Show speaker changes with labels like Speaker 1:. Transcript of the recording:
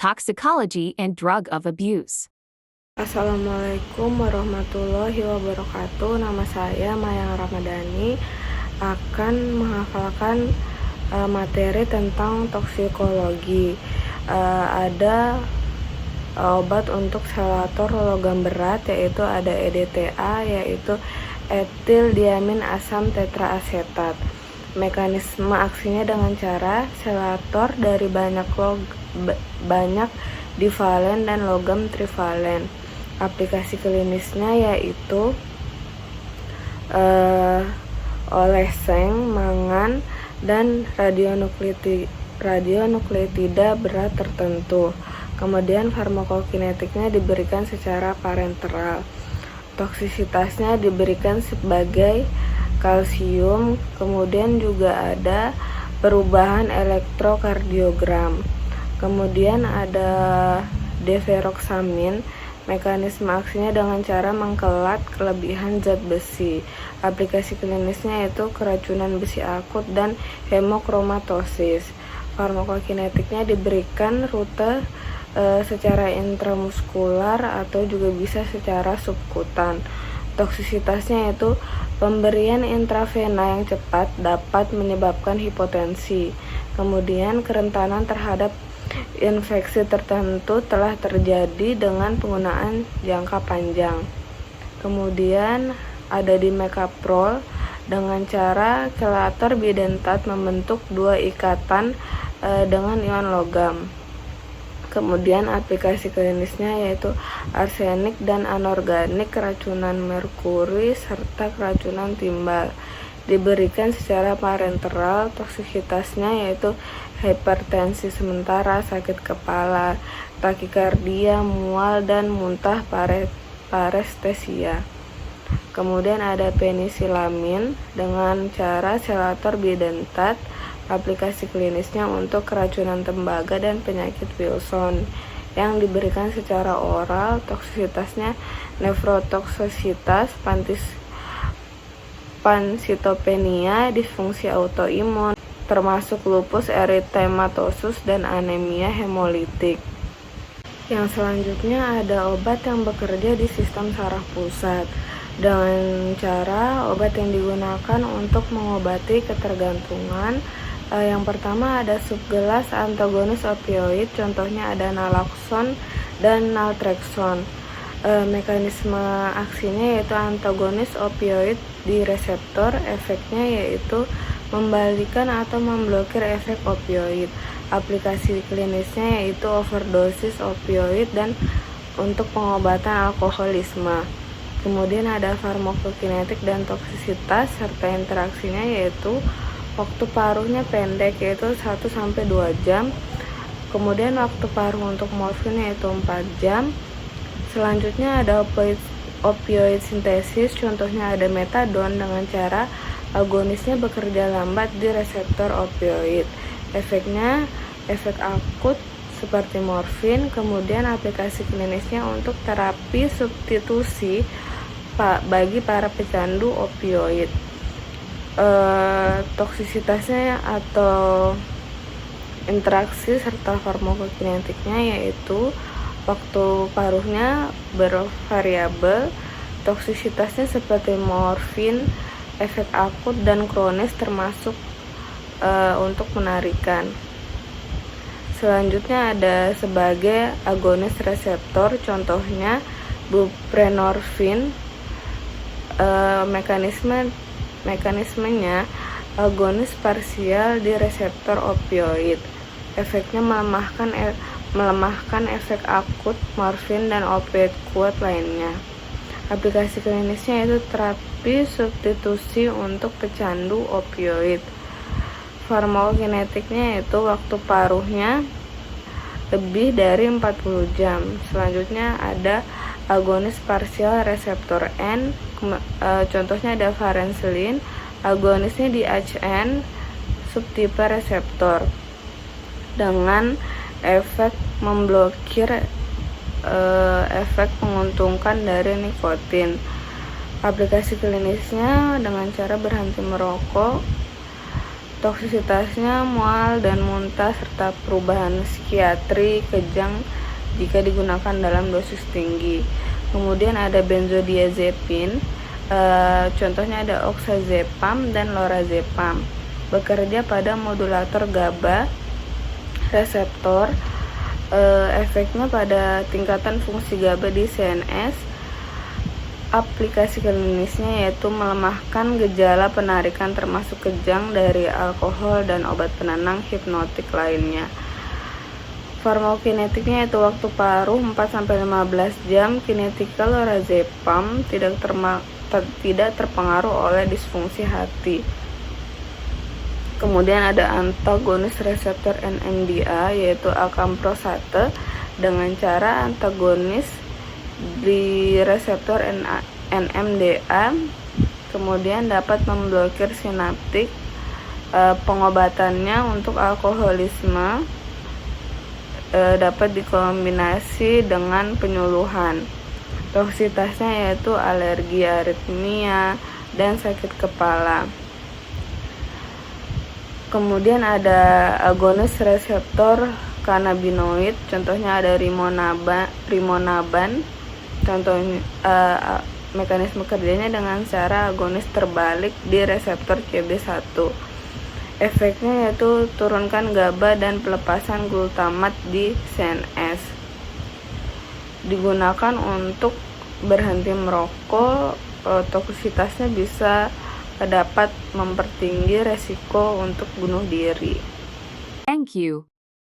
Speaker 1: toxicology and drug of abuse.
Speaker 2: Assalamualaikum warahmatullahi wabarakatuh. Nama saya Mayang Ramadhani akan menghafalkan materi tentang toksikologi. Ada obat untuk selator logam berat, yaitu ada EDTA, yaitu etil diamin asam tetraasetat. Mekanisme aksinya dengan cara selator dari banyak divalen dan logam trivalen. Aplikasi klinisnya yaitu oleseng, mangan, dan radionukleotida berat tertentu. Kemudian farmakokinetiknya diberikan secara parenteral. Toksisitasnya diberikan sebagai kalsium. Kemudian juga ada perubahan elektrokardiogram. Kemudian ada deferoxamin. Mekanisme aksinya dengan cara mengkelat kelebihan zat besi. Aplikasi klinisnya yaitu keracunan besi akut dan hemokromatosis. Farmakokinetiknya diberikan rute secara intramuskular atau juga bisa secara subkutan. Toksisitasnya yaitu pemberian intravena yang cepat dapat menyebabkan hipotensi. Kemudian kerentanan terhadap infeksi tertentu telah terjadi dengan penggunaan jangka panjang. Kemudian ada dimercaprol dengan cara chelator bidentat membentuk dua ikatan dengan ion logam. Kemudian aplikasi klinisnya yaitu arsenik dan anorganik, keracunan merkuri, serta keracunan timbal. Diberikan secara parenteral. Toksisitasnya yaitu hipertensi sementara, sakit kepala, takikardia, mual, dan muntah parestesia. Kemudian ada penisilamin dengan cara chelator bidentat. Aplikasi klinisnya untuk keracunan tembaga dan penyakit Wilson yang diberikan secara oral. Toksisitasnya nefrotoksisitas, pansitopenia, disfungsi autoimun, termasuk lupus eritematosus dan anemia hemolitik. Yang selanjutnya ada obat yang bekerja di sistem saraf pusat. Dengan cara obat yang digunakan untuk mengobati ketergantungan, yang pertama ada subgelas antagonis opioid, contohnya ada naloxone dan naltrexone. Mekanisme aksinya yaitu antagonis opioid di reseptor, efeknya yaitu membalikan atau memblokir efek opioid. Aplikasi klinisnya yaitu overdosis opioid dan untuk pengobatan alkoholisme. Kemudian ada farmakokinetik dan toksisitas serta interaksinya yaitu waktu paruhnya pendek yaitu 1-2 jam. Kemudian waktu paruh untuk morfin yaitu 4 jam. Selanjutnya ada opioid sintesis, contohnya ada metadon dengan cara agonisnya bekerja lambat di reseptor opioid. Efeknya efek akut seperti morfin. Kemudian aplikasi klinisnya untuk terapi substitusi bagi para pecandu opioid. Toksisitasnya atau interaksi serta farmakokinetiknya yaitu waktu paruhnya bervariabel. Toksisitasnya seperti morfin, efek akut dan kronis termasuk untuk menarikan. Selanjutnya ada sebagai agonis reseptor, contohnya buprenorfin. Mekanismenya agonis parsial di reseptor opioid. Efeknya melemahkan efek akut morfin dan opioid kuat lainnya. Aplikasi klinisnya yaitu terapi substitusi untuk pecandu opioid. Farmakokinetiknya yaitu waktu paruhnya lebih dari 40 jam. Selanjutnya ada agonis parsial reseptor N, contohnya ada varenicline. Agonisnya di HN subtipe reseptor dengan efek memblokir efek menguntungkan dari nikotin. Aplikasi klinisnya dengan cara berhenti merokok. Toksisitasnya mual dan muntah serta perubahan psikiatri kejang jika digunakan dalam dosis tinggi. Kemudian ada benzodiazepin, contohnya ada oxazepam dan lorazepam. Bekerja pada modulator GABA reseptor, efeknya pada tingkatan fungsi GABA di CNS. Aplikasi klinisnya yaitu melemahkan gejala penarikan termasuk kejang dari alkohol dan obat penenang hipnotik lainnya. Farmakokinetiknya yaitu waktu paruh 4-15 jam. Kinetika lorazepam tidak terpengaruh oleh disfungsi hati. Kemudian ada antagonis reseptor NMDA yaitu acamprosate dengan cara antagonis di reseptor NMDA, kemudian dapat memblokir sinaptik. Pengobatannya untuk alkoholisme dapat dikombinasi dengan penyuluhan. Toksisitasnya yaitu alergi, aritmia, dan sakit kepala. Kemudian ada agonis reseptor kanabinoid, contohnya ada rimonaban. Contohnya mekanisme kerjanya dengan cara agonis terbalik di reseptor CB1. Efeknya yaitu turunkan GABA dan pelepasan glutamat di CNS. Digunakan untuk berhenti merokok. Toksisitasnya bisa dapat mempertinggi resiko untuk bunuh diri.
Speaker 1: Thank you.